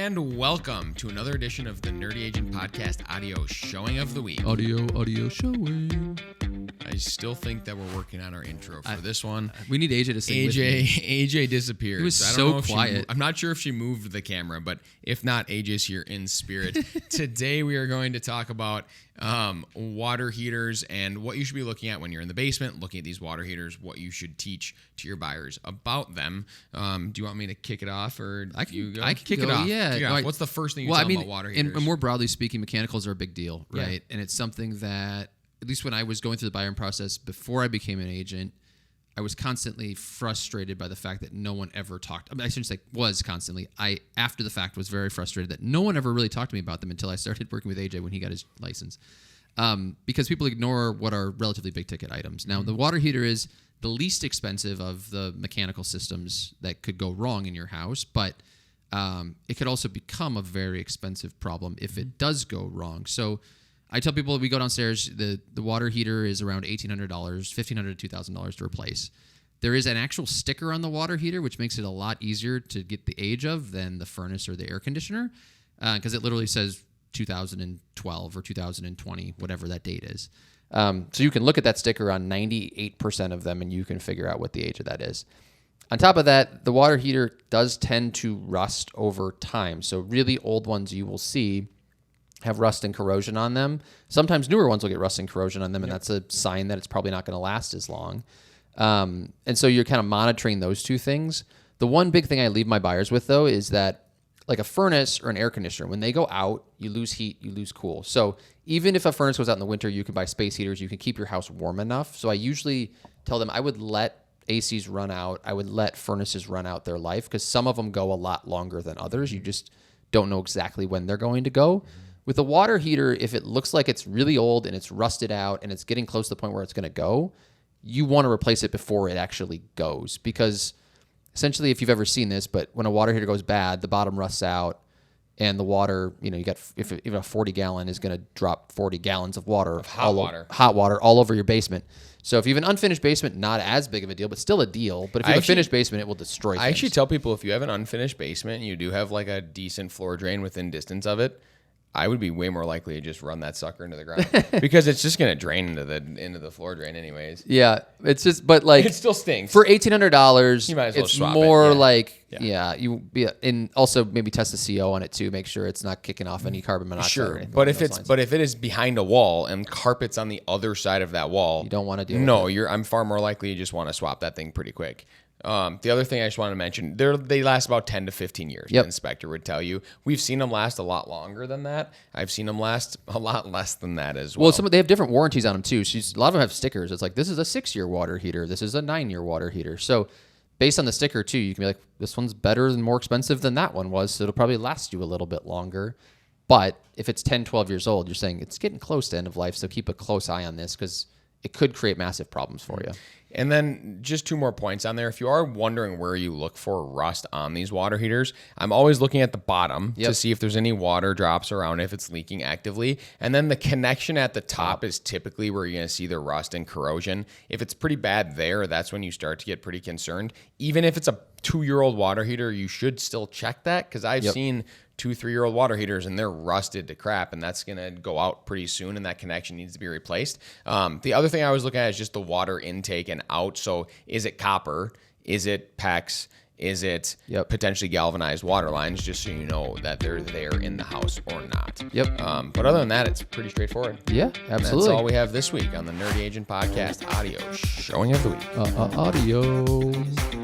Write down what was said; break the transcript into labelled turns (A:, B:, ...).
A: and welcome to another edition of the Nerdy Agent Podcast audio showing of the week.
B: Audio showing.
A: I still think that we're working on our intro for this one.
B: We need AJ to sing with me.
A: AJ disappeared.
B: He was
A: I don't know if
B: quiet.
A: I'm not sure if she moved the camera, but if not, AJ's here in spirit. Today we are going to talk about water heaters and what you should be looking at when you're in the basement, looking at these water heaters, what you should teach to your buyers about them. Do you want me to kick it off, or
B: I can
A: kick it off?
B: Yeah.
A: Kick it off. What's the first thing you tell them about water heaters?
B: And more broadly speaking, mechanicals are a big deal, right?
A: Yeah.
B: And it's something that, at least when I was going through the buying process before I became an agent, I was constantly frustrated by the fact that no one ever talked. I shouldn't say was constantly. I, after the fact, was very frustrated that no one ever really talked to me about them until I started working with AJ when he got his license. Because people ignore what are relatively big ticket items. Now, the water heater is the least expensive of the mechanical systems that could go wrong in your house, but it could also become a very expensive problem if it does go wrong. So I tell people, we go downstairs, the water heater is around $1,800, $1,500 to $2,000 to replace. There is an actual sticker on the water heater, which makes it a lot easier to get the age of than the furnace or the air conditioner, because it literally says 2012 or 2020, whatever that date is. So you can look at that sticker on 98% of them, and you can figure out what the age of that is. On top of that, the water heater does tend to rust over time. So really old ones you will see have rust and corrosion on them. Sometimes newer ones will get rust and corrosion on them, and that's a sign that it's probably not going to last as long. And so you're kind of monitoring those two things. The one big thing I leave my buyers with, though, is that like a furnace or an air conditioner, when they go out, you lose heat, you lose cool. So even if a furnace goes out in the winter, you can buy space heaters. You can keep your house warm enough. So I usually tell them I would let ACs run out. I would let furnaces run out their life, because some of them go a lot longer than others. You just don't know exactly when they're going to go. With a water heater, if it looks like it's really old and it's rusted out and it's getting close to the point where it's going to go, you want to replace it before it actually goes. Because essentially, if you've ever seen this, but when a water heater goes bad, the bottom rusts out and the water, you got, if a 40 gallon is going to drop 40 gallons of water,
A: of hot
B: water all over your basement. So if you have an unfinished basement, not as big of a deal, but still a deal. But if you have a finished basement, it will destroy things.
A: I actually tell people, if you have an unfinished basement and you do have like a decent floor drain within distance of it, I would be way more likely to just run that sucker into the ground, because it's just going to drain into the floor drain anyways.
B: Yeah, it's just, but like
A: it still stinks.
B: For $1,800,
A: you might as well
B: it's
A: swap
B: more
A: it.
B: like and also maybe test the CO on it too, make sure it's not kicking off any carbon monoxide.
A: Sure,
B: or anything
A: but
B: along
A: if it is behind a wall and carpet's on the other side of that wall,
B: you don't want to deal with it.
A: I'm far more likely you just want to swap that thing pretty quick. The other thing I just want to mention, they last about 10 to 15 years.
B: Yep.
A: The inspector would tell you. We've seen them last a lot longer than that. I've seen them last a lot less than that as well.
B: Well, they have different warranties on them too. A lot of them have stickers. It's like, this is a 6-year water heater. This is a 9-year water heater. So based on the sticker too, you can be like, this one's better and more expensive than that one was. So it'll probably last you a little bit longer. But if it's 10, 12 years old, you're saying it's getting close to end of life. So keep a close eye on this, because it could create massive problems for you.
A: And then just 2 more points on there. If you are wondering where you look for rust on these water heaters, I'm always looking at the bottom to see if there's any water drops around, if it's leaking actively. And then the connection at the top is typically where you're going to see the rust and corrosion. If it's pretty bad there, that's when you start to get pretty concerned. Even if it's a 2-year-old water heater, you should still check that, because I've seen 2-3-year-old water heaters and they're rusted to crap, and that's going to go out pretty soon, and that connection needs to be replaced. The other thing I was looking at is just the water intake and out. So is it copper? Is it PEX? Is it potentially galvanized water lines? Just so you know that they're there in the house or not.
B: Yep.
A: But other than that, it's pretty straightforward.
B: Yeah, absolutely.
A: That's all we have this week on the Nerdy Agent Podcast audio showing of the week.
B: Audio.